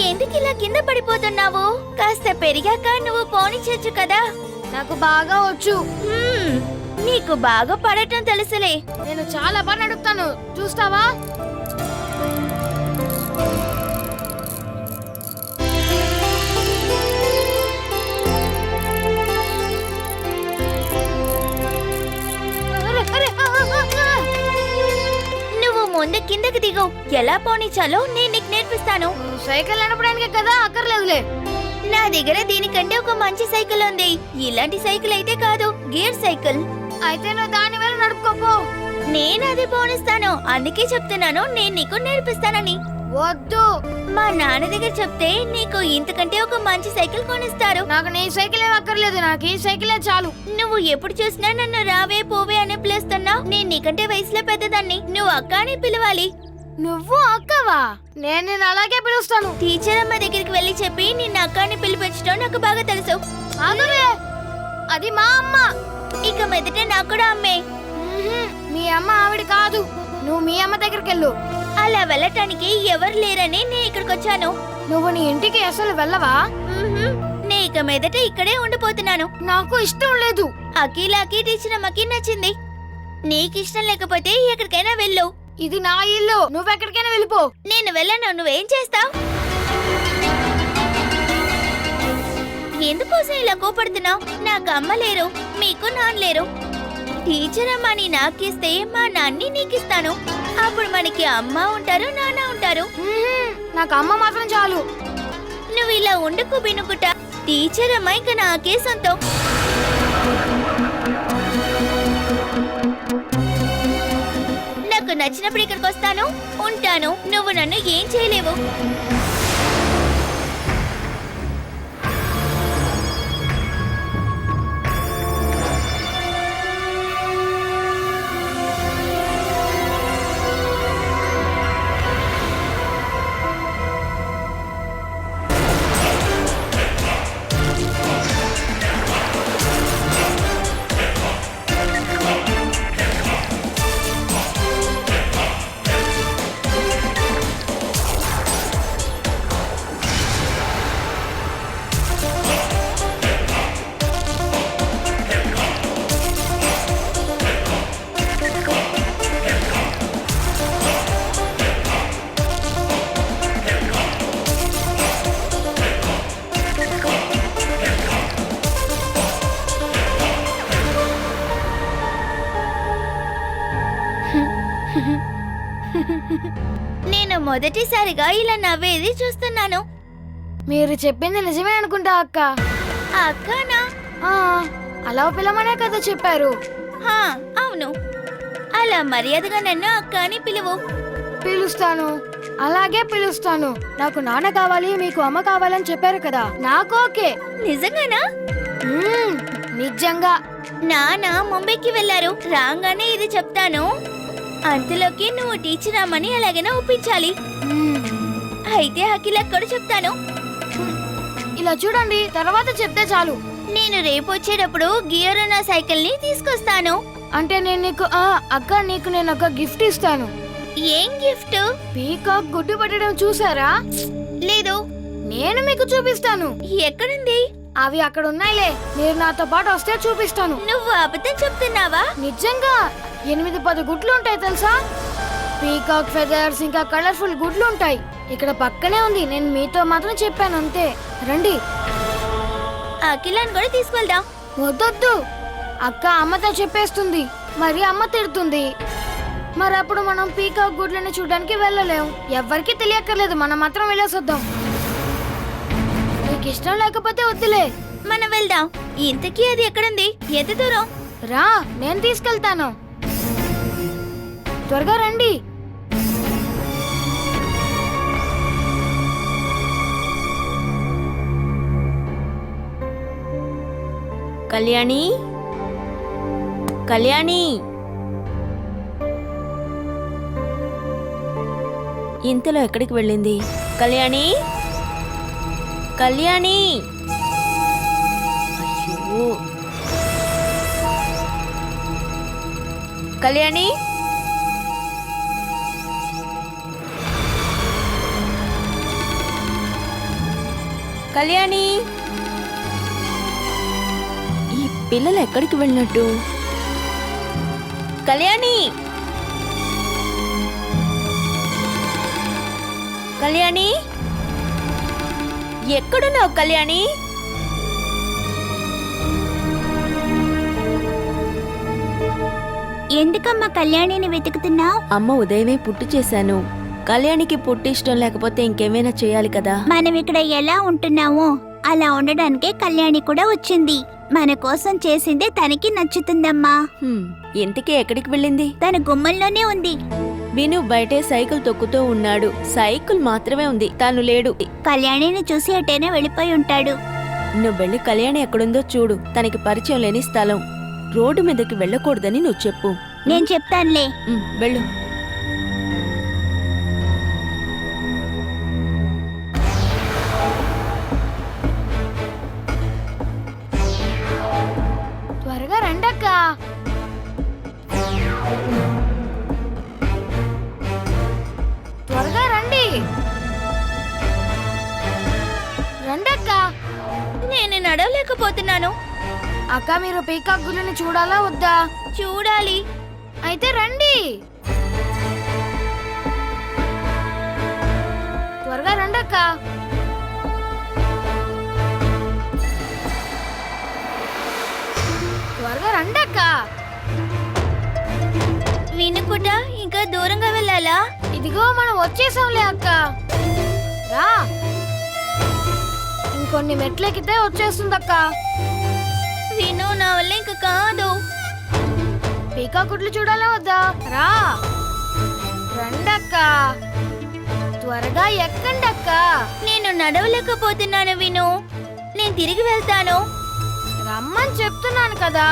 ఎందుకు ఇలా కింద పడిపోతున్నావు? కాస్త పెరిగాక నువ్వు పోనిచ్చు కదా. నాకు బాగా వచ్చు. నీకు బాగా పడటం తెలుసులే. నేను చాలా బాగా నడుపుతాను, చూస్తావా? నువ్వు ముందు కిందకి దిగు. ఎలా పోనిచ్చాలో నేను నీకు నేర్పిస్తాను. సైకిల్ నడపడానికే కదా, అక్కర్లేదులే. నా దగ్గర దీనికంటే ఒక మంచి సైకిల్ ఉంది. ఇలాంటి సైకిల్ అయితే కాదు, గేర్ సైకిల్. అయితే నువ్వు దాని వల్ల నడుపుకోపో. నేను అది పోనిస్తాను. అందుకే చెప్తున్నాను, నేను నీకు నేర్పిస్తానని. వద్దు, మా నాన్న దగ్గర చెప్తే నీకు ఇంతకంటే ఒక మంచి సైకిల్ కొనిస్తారు. నాకు నీ సైకిల్ ఏం అక్కర్లేదు, నాకు ఈ సైకిలే చాలు. నువ్వు ఎప్పుడు చూసినా నన్ను రావే పోవే అని పిలుస్తున్నావు. నేను నీకంటే వయసులో పెద్దదాన్ని, నువ్వు అక్క అని పిలవాలి. నువ్వు అక్కవా? నేను నిన్ను అలాగే పిలుస్తాను. టీచర్ అమ్మ దగ్గరికి వెళ్ళి చెప్పి నిన్ను అక్క అని పిలిపించడం నాకు బాగా తెలుసు. ఆగవే, అది మా అమ్మ. ఇక మీదట నాకు కూడా అమ్మే. మీ అమ్మ ఆవిడ కాదు, నువ్వు మీ అమ్మ దగ్గరికి వెళ్ళు. అలా వెళ్ళటానికి ఎవరు లేరని నేను ఇక్కడికి వచ్చాను. నువ్వు నీ ఇంటికి అసలు వెళ్ళవా? నే ఇక మీదట ఇక్కడే ఉండిపోతున్నాను. నాకు ఇష్టం లేదు. అఖిలాకి టీచర్ అమ్మకి నచ్చింది. నీకు ఇష్టం లేకపోతే ఎక్కడికైనా వెళ్ళు. ఇది నా ఇల్లు, నువ్వెక్కడికైనా వెళ్ళిపో. నేను వెళ్ళను, నువ్వేం చేస్తావు? ఎందుకోసం ఇలా కోపడుతున్నావు? నాకు అమ్మ లేరు, మీకు నాన్న లేరు. టీచర్ అమ్మని నాకిస్తే మా నాన్ని నీకిస్తాను. అప్పుడు మనకి అమ్మ ఉంటారు, నాన్న ఉంటారు. నాకు అమ్మ మాత్రం చాలు. నువ్వు ఇలా ఉండుకు బినుకుట. టీచర్ అమ్మ ఇక నాకే సొంతం. నాకు నచ్చినప్పుడు ఇక్కడికి వస్తాను, ఉంటాను. నువ్వు నన్ను ఏం చేయలేవు. నేను మొదటిసారిగా ఇలా నవ్వేది చూస్తున్నాను. మీరు చెప్పింది నిజమే అనుకుంటా అక్క. అక్కనా? అలా పిలవమనే కదా చెప్పారు. అవును. అలా మర్యాదగా నన్ను అక్క అని పిలువు. పిలుస్తాను, అలాగే పిలుస్తాను. నాకు నాన్న కావాలి, మీకు అమ్మ కావాలని చెప్పారు కదా, నాకు ఓకే. నిజంగానా? నిజంగా. నాన్న ముంబైకి వెళ్ళారు. రాగానే ఇది చెప్తాను. అంతలోకి నువ్వు టీచర్ అమ్మని ఎలాగైనా ఒప్పించాలి. అయితే అఖిలకు కూడా చెప్తాను. ఇలా చూడండి, తర్వాత చెప్తే చాలు. నేను రేపు వచ్చేటప్పుడు గియర్ ఉన్న సైకిల్ ని తీసుకొస్తాను. అంటే నేను నీకు అక్క, నీకు నేను ఒక గిఫ్ట్ ఇస్తాను. ఏం గిఫ్ట్? పీకాక్ గుడ్డు పట్టడం చూసారా? లేదు. నేను మీకు చూపిస్తాను. ఎక్కడుంది? అవి అక్కడ ఉన్నాయిలే, మీరు నాతో పాటు వస్తే చూపిస్తాను. నువ్వు అబద్ధం చెప్తున్నావా? నిజంగా 8-10 గుడ్లు ఉంటాయి తెలుసా? పీకాక్ ఫెదర్స్ ఇంకా కలర్ఫుల్ గుడ్లు ఉంటాయి. ఇక్కడ పక్కనే ఉంది, నేను మీతో మాత్రం చెప్పాను అంతే. రండి. అఖిలాన్ని కూడా తీసుకెళ్దాం. వద్దొద్దు, అక్క అమ్మతో చెప్పేస్తుంది, మరి అమ్మ తిడుతుంది. మరి అప్పుడు మనం పీకాక్ గుడ్లని చూడడానికి వెళ్ళలేం. ఎవ్వరికి తెలియక్కర్లేదు, మనం మాత్రం వెళ్ళేసొద్దాం. నీకు ఇష్టం లేకపోతే వద్దులే. మనం వెళ్దాం. ఇంతకీ అది ఎక్కడుంది? ఎంత దూరం? రా, నేను తీసుకెళ్తాను. త్వరగా రండి. కళ్యాణి, కళ్యాణి, ఇంతలో ఎక్కడికి వెళ్ళింది? కళ్యాణి, కళ్యాణి. అయ్యో, కళ్యాణి, కళ్యాణి, ఈ పిల్లలు ఎక్కడికి వెళ్ళినట్టు? కళ్యాణి, కళ్యాణి, ఎక్కడున్నావు కళ్యాణి? ఎందుకమ్మా కళ్యాణిని వెతుకుతున్నావు? అమ్మ ఉదయమే పుట్టు చేశాను. కళ్యాణికి పుట్టు ఇష్టం లేకపోతే ఇంకేమైనా చేయాలి కదా. మనం ఇక్కడ ఎలా ఉంటున్నామో అలా ఉండడానికే కళ్యాణి కూడా వచ్చింది. మన కోసం చేసిందే తనకి నచ్చుతుందమ్మా. ఇంతకీ ఎక్కడికి వెళ్ళింది? తన గుమ్మంలోనే ఉంది. విను బయటే సైకిల్ తొక్కుతూ ఉన్నాడు. సైకిల్ మాత్రమే ఉంది, తాను లేడు. కళ్యాణిని చూసి అటైనా వెళ్ళిపోయి ఉంటాడు. నువ్వు వెళ్ళి కళ్యాణి ఎక్కడుందో చూడు. తనకి పరిచయం లేని స్థలం. రోడ్డు మీదకి వెళ్ళకూడదని నువ్వు చెప్పు. నేను చెప్తానులే. వెళ్ళు. త్వరగా రండక్క. త్వరగా రండి. రండక్క. నేను నడవలేకపోతున్నాను. అక్క, మీరు పీకాక్ గుళ్ళని చూడాలా వద్దా? చూడాలి. అయితే రండి. త్వరగా రండక్క. త్వరగా రండక్క. వినుకుంటా ఇంకా దూరంగా వెళ్ళాలా? ఇదిగో మనం వచ్చేసాంలే అక్క. రా, ఇంకొన్ని మెట్లెక్కితే వచ్చేస్తుందక్క. విను, నా వల్ల ఇంకా కాదు. పీకాక్ గుడ్లు చూడాలా వద్దా? రా, రండక్క. త్వరగా ఎక్కండక్క. నేను నడవలేకపోతున్నాను విను. నేను తిరిగి వెళ్తాను. రమ్మని చెప్తున్నాను కదా.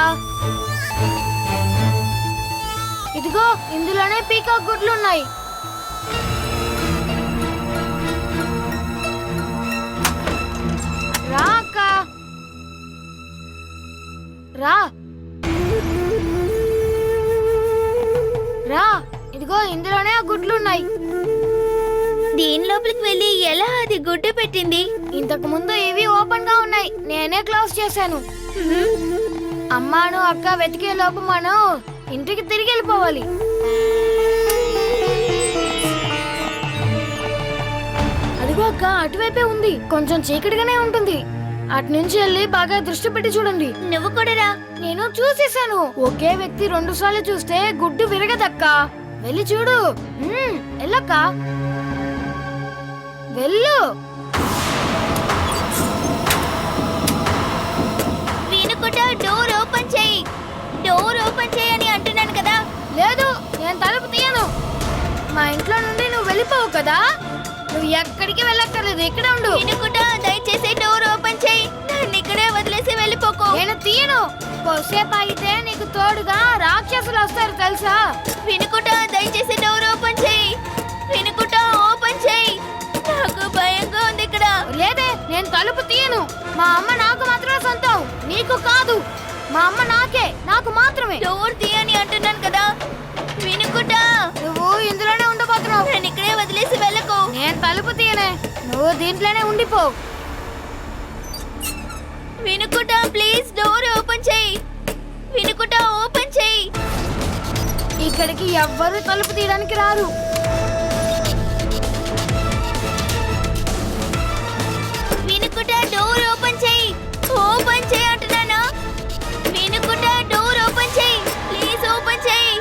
ఇదిగో ఇందులోనే పీకాక్ గుడ్లు ఉన్నాయి. రా అక్క, రా రా. ఇదిగో ఇందులోనే ఆ గుడ్లు ఉన్నాయి. దీని లోపలికి వెళ్ళి ఎలా అది గుడ్డు పెట్టింది? ఇంతకు ముందు ఇవి ఓపెన్ గా ఉన్నాయి, నేనే క్లోజ్ చేశాను. అమ్మాను అక్క వెతికే లోపు మనం ఇంటికి తిరిగి వెళ్ళిపోవాలి. అదిగో అక్క, అటువైపే ఉంది. కొంచెం చీకటిగానే ఉంటుంది. అటు నుంచి వెళ్ళి బాగా దృష్టి పెట్టి చూడండి. నువ్వు కూడా రా. నేను చూసేశాను. ఒకే వ్యక్తి 2 సార్లు చూస్తే గుడ్డు విరగదక్క. వెళ్ళి చూడు. వెళ్ళక్క, వెళ్ళు. వినుకుంటా డోర్ ఓపెన్ చేయి. డోర్ ఓపెన్ చేయని అంటున్నాను కదా. లేదు, నేను తలుపు తీయను. మా ఇంట్లో నుండి నువ్వు వెళ్ళిపోవు కదా. నువ్వు ఎక్కడికి వెళ్ళక్కర్లేదు, ఇక్కడే ఉండు. వినుకుంటా దయచేసి డోర్ ఓపెన్ చేయి. నన్ను ఇక్కడే వదిలేసి వెళ్ళిపోకు. నేను తీయను. కొద్దిసేపు ఆగితే నీకు తోడుగా రాక్షసులు వస్తారు తెలుసా. వినుకుంటా దయచేసి డోర్ ఓపెన్ చేయి. వినుకుంటా ఓపెన్ చేయి. నాకు భయంగా ఉంది ఇక్కడ. లేదే, నేను తలుపు తీయను. మా అమ్మ నాకు మాత్రమే సొంతం, నీకు కాదు. మా అమ్మ నాకే, నాకు మాత్రమే. డోర్ తీయని అంటున్నాను కదా. వినుకుంటా, నువ్వు ఇందులోనే ఉండబోతున్నావు. నన్ను ఇక్కడే వదిలేసి వెళ్ళకు. నేను తలుపు తీయనే, నువ్వు దీంట్లోనే ఉండిపో. వినుకుంటా ప్లీజ్ డోర్ ఓపెన్ చేయి. వినుకుంటా ఓపెన్ చేయి. ఇక్కడికి ఎవ్వరూ తలుపు తీయడానికి రారు. వినుకుంటా డోర్ ఓపెన్ చేయి. ఓపెన్ చేయి అంటున్నానా. వినుకుంటా డోర్ ఓపెన్ చేయి. ప్లీజ్ ఓపెన్ చేయి.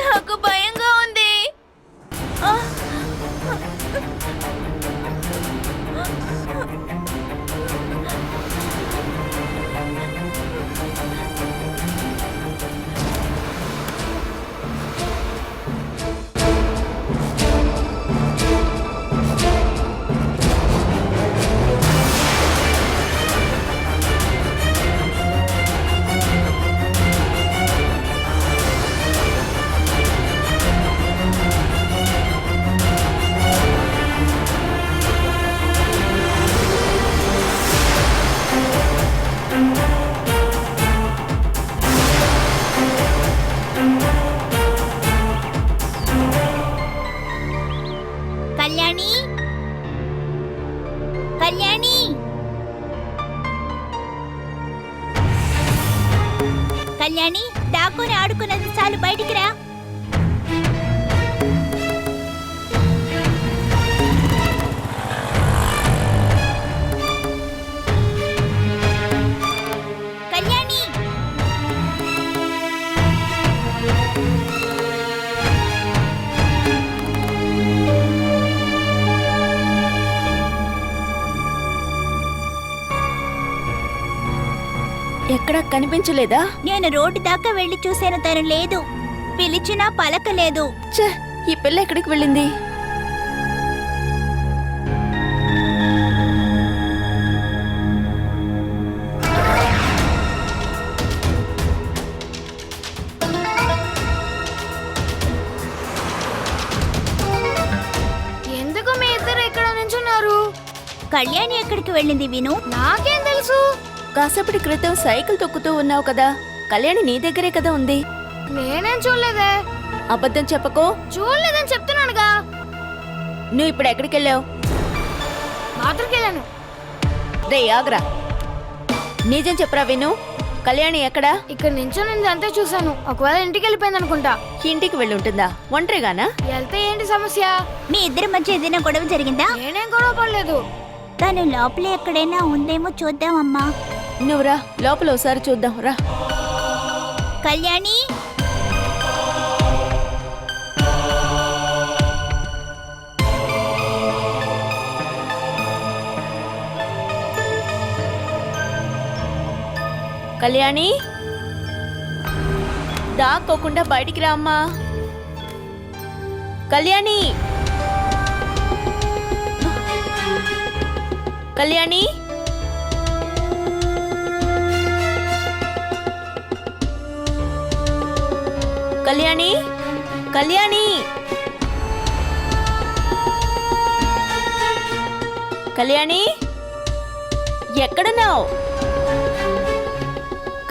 నాకు భయంగా ఉంది. ఆ! కళ్యాణి దాక్కుని ఆడుకున్నది చాలు, బయటికి రా. కళ్యాణి, ఎక్కడా కనిపించలేదా? నేను రోడ్డు దాకా వెళ్లి చూశాను, తను లేదు. పిలిచినా పలకలేదు. ఛే, ఈ పిల్ల ఎక్కడికి వెళ్ళింది? ఎందుకు మీ ఇద్దరు ఇక్కడ నించున్నారు? కళ్యాణి ఎక్కడికి వెళ్ళింది విను? నాకేం తెలుసు? కాసేపటి క్రితం సైకిల్ తొక్కుతూ ఉన్నావు కదా, కళ్యాణి నీ దగ్గరే కదా ఉంది. నేనేం చూడలేదే. అబద్ధం చెప్పకో. చూడలేదని చెప్తున్నానుగా. నువ్వు ఇప్పుడు ఎక్కడికి వెళ్ళావు? బాత్రూమ్కి వెళ్ళాను. రే ఆగ్రా, నిజం చెప్పరా విను, కళ్యాణి ఎక్కడా? ఇక్కడ నించొని నేను అంతే చూశాను. ఒకవేళ ఇంటికి వెళ్ళిపోయింది అనుకుంటా. ఇంటికి వెళ్ళి ఉంటుందా? ఒంటరిగానా? వెళ్తే ఏంటి సమస్య? మీ ఇద్దరి మధ్య ఏదైనా గొడవ జరిగిందా? నేనేం గొడవ పడలేదు. తను లోపల ఎక్కడైనా ఉందేమో చూద్దామమ్మా. నువ్వురా, లోపల ఒకసారి చూద్దాం రా. కళ్యాణి, కళ్యాణి, దాక్కోకుండా బయటికి రా అమ్మా. కళ్యాణి, కళ్యాణి, కళ్యాణి, కళ్యాణి, కళ్యాణి, ఎక్కడున్నావు?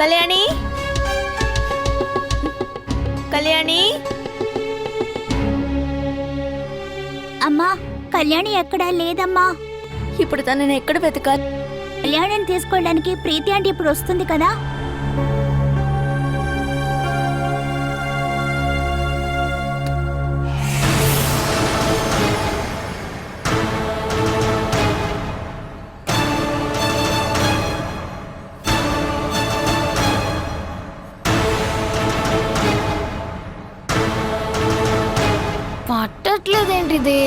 కళ్యాణి, కళ్యాణి, అమ్మా కళ్యాణి ఎక్కడా లేదమ్మా. ఇప్పుడు తనని ఎక్కడ వెతకాలి? కళ్యాణిని తీసుకోవడానికి ప్రీతి అంటే ఇప్పుడు వస్తుంది కదా. పట్టట్లేదేంటిది?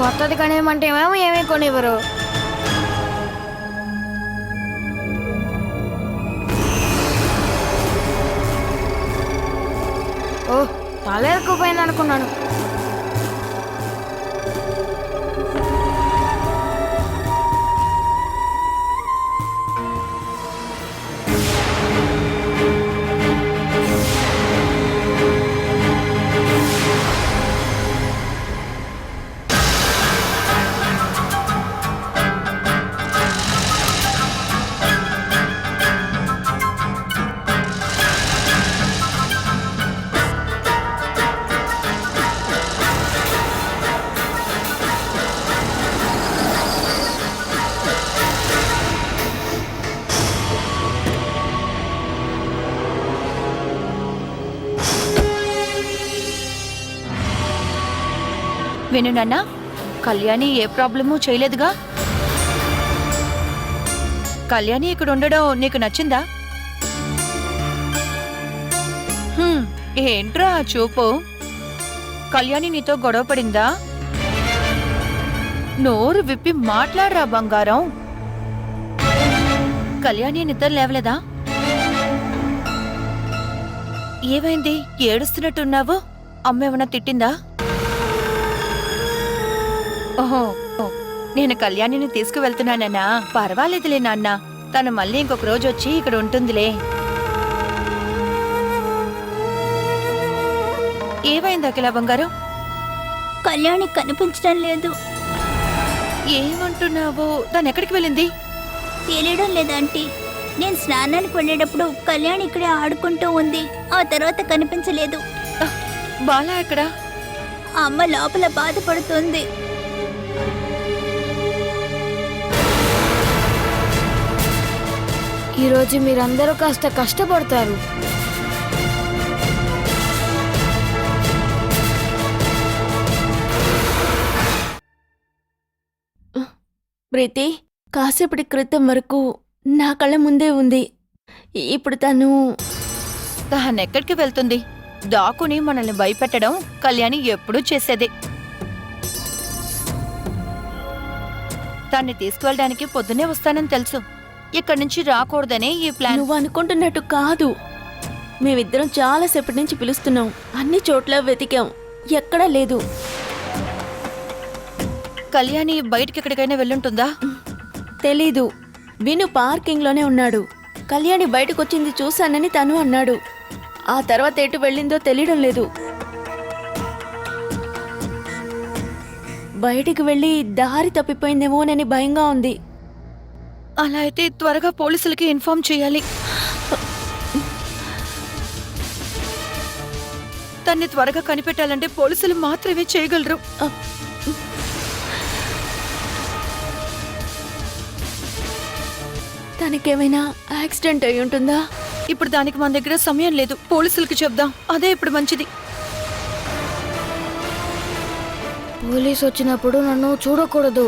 కొత్తది కొనేమంటే ఏమీ కొనివ్వరు. ఓ, తల ఎక్కువపోయింది అనుకున్నాను. విను నాన్న, కళ్యాణి ఏ ప్రాబ్లము చేయలేదుగా? కళ్యాణి ఇక్కడ ఉండడం నీకు నచ్చిందా? ఏంట్రా ఆ చూపు? కళ్యాణి నీతో గొడవ పడిందా? నోరు విప్పి మాట్లాడరా బంగారం. కళ్యాణి నిద్ర లేవలేదా? ఏమైంది, ఏడుస్తున్నట్టున్నావు? అమ్మేమన్నా తిట్టిందా? ఓహో, నేను కళ్యాణిని తీసుకువెళ్తున్నానన్నా. పర్వాలేదులే నాన్న, తను మళ్ళీ ఇంకొక రోజు వచ్చి ఇక్కడ ఉంటుందిలే. ఏమైంది అఖిల బంగారం? కళ్యాణి కనిపించడం లేదు. ఏమంటున్నావు? తను ఎక్కడికి వెళ్ళింది? తెలియడం లేదంటీ. నేను స్నానానికి వెళ్ళేటప్పుడు కళ్యాణి ఇక్కడే ఆడుకుంటూ ఉంది. ఆ తర్వాత కనిపించలేదు. బాలా ఎక్కడా? అమ్మ లోపల బాధపడుతుంది. ఈరోజు మీరందరూ కాస్త కష్టపడతారు. ప్రీతి, కాసేపటి క్రితం వరకు నా కళ్ళ ముందే ఉంది. ఇప్పుడు తను ఎక్కడికి వెళ్తుంది? దాక్కుని మనల్ని భయపెట్టడం కళ్యాణి ఎప్పుడూ చేసేదే. తన్ని తీసుకువెళ్ళడానికి పొద్దునే వస్తానని తెలుసు. ఇక్కడి నుంచి రాకూడదనే ఈ ప్లాన్. నువ్వు అనుకుంటున్నట్టు కాదు. మేమిద్దరం చాలాసేపటి నుంచి పిలుస్తున్నాం, అన్ని చోట్ల వెతికాం, ఎక్కడా లేదు. కళ్యాణి బయటికి ఎక్కడికైనా వెళ్ళుంటుందా? తెలీదు. విను పార్కింగ్లోనే ఉన్నాడు. కళ్యాణి బయటకొచ్చింది చూశానని తను అన్నాడు. ఆ తర్వాత ఎటు వెళ్ళిందో తెలియడం లేదు. బయటికి వెళ్ళి దారి తప్పిపోయిందేమోనని భయంగా ఉంది. అలా అయితే త్వరగా పోలీసులకి ఇన్ఫార్మ్ చేయాలి. తన్ని త్వరగా కనిపెట్టాలంటే పోలీసులు మాత్రమే చేయగలరు. తనకేమైనా యాక్సిడెంట్ అయి ఉంటుందా? ఇప్పుడు దానికి మన దగ్గర సమయం లేదు. పోలీసులకి చెప్దాం, అదే ఇప్పుడు మంచిది. పోలీస్ వచ్చినప్పుడు నన్ను చూడకూడదు.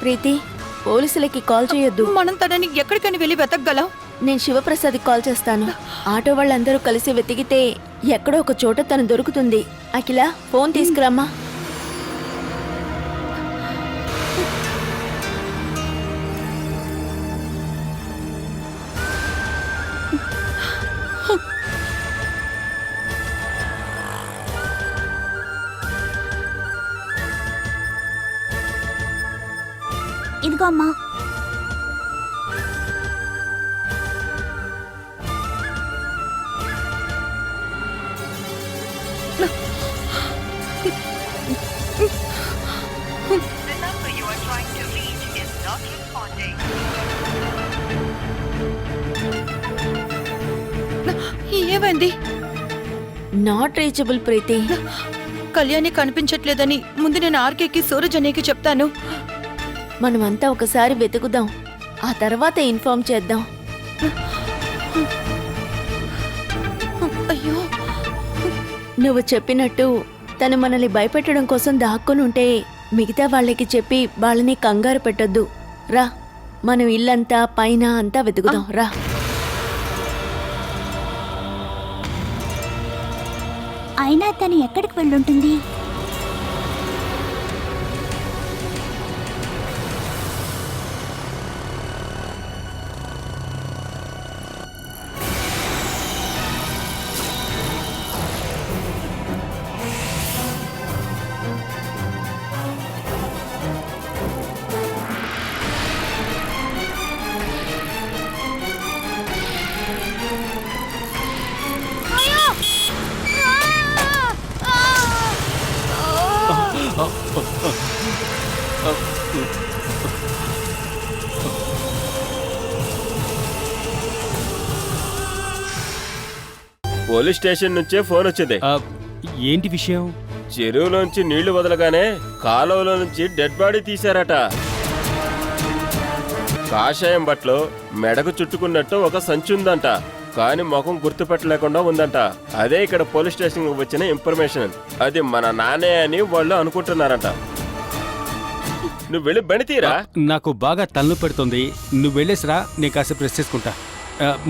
ప్రీతి, పోలీసులకి కాల్ చేయొద్దు. మనం తనని ఎక్కడికని వెళ్ళి వెతకగలం? నేను శివప్రసాద్కి కాల్ చేస్తాను. ఆటో వాళ్ళందరూ కలిసి వెతికితే ఎక్కడో ఒక చోట తను దొరుకుతుంది. అఖిల, ఫోన్ తీసుకురమ్మా. ఇదిగో అమ్మా. ఏమైంది? నాట్ రీచబుల్ ప్రీతి. కళ్యాణి కనిపించట్లేదని ముందు నేను ఆర్కేకి సూరజ్ అనేకి చెప్తాను. మనమంతా ఒకసారి వెతుకుదాం, ఆ తర్వాత ఇన్ఫార్మ్ చేద్దాం. అయ్యో, నువ్వు చెప్పినట్టు తను మనల్ని భయపెట్టడం కోసం దాక్కుని ఉంటే మిగతా వాళ్ళకి చెప్పి వాళ్ళని కంగారు పెట్టొద్దు. రా, మనం ఇల్లంతా పైన అంతా వెతుకుదాం. రా. అయినా తను ఎక్కడికి వెళ్ళుంటుంది? పోలీస్ స్టేషన్ నుంచే ఫోన్ వచ్చింది. ఏంటి విషయం? చెరువులోంచి నీళ్లు వదలగానే కాలువలో నుంచి డెడ్ బాడీ తీశారట. కాషాయం బట్టలో మెడకు చుట్టుకున్నట్టు ఒక సంచి ఉందంట, కానీ ముఖం గుర్తుపెట్టలేకుండా ఉందంట. అదే ఇక్కడ పోలీస్ స్టేషన్ వచ్చిన ఇన్ఫర్మేషన్. అది మన నానే అని వాళ్ళు అనుకుంటున్నారట. నువ్వు వెళ్ళి బండి తీరా. నాకు బాగా తలనొప్పి పెడుతుంది. నువ్వు వెళ్ళేసిరా, నేను కాసేపు రెస్ట్ చేసుకుంటా.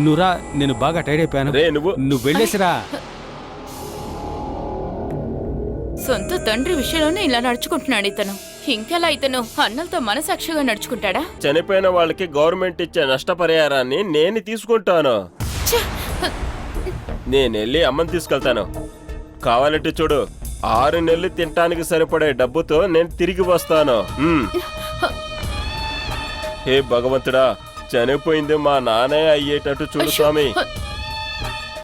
నువ్వురా, నేను బాగా టైర్డ్ అయిపోయాను. నువ్వు వెళ్ళేసిరా. సొంత తండ్రి విషయంలోనే ఇలా నడుచుకుంటున్నాడు ఇతను. ఇంకెలా ఇతను అన్నలతో మనసాక్షిగా నడుచుకుంటాడా? చనిపోయిన వాళ్ళకి గవర్నమెంట్ ఇచ్చే నష్టపరిహారాన్ని నేను తీసుకుంటాను. నేను వెళ్ళి అమ్మని తీసుకెళ్తాను. కావాలంటే చూడు, 6 నెలలు తినటానికి సరిపడే డబ్బుతో నేను తిరిగి వస్తాను. హే భగవంతుడా, చనిపోయింది మా నాన్నే అయ్యేటట్టు చూడు స్వామి.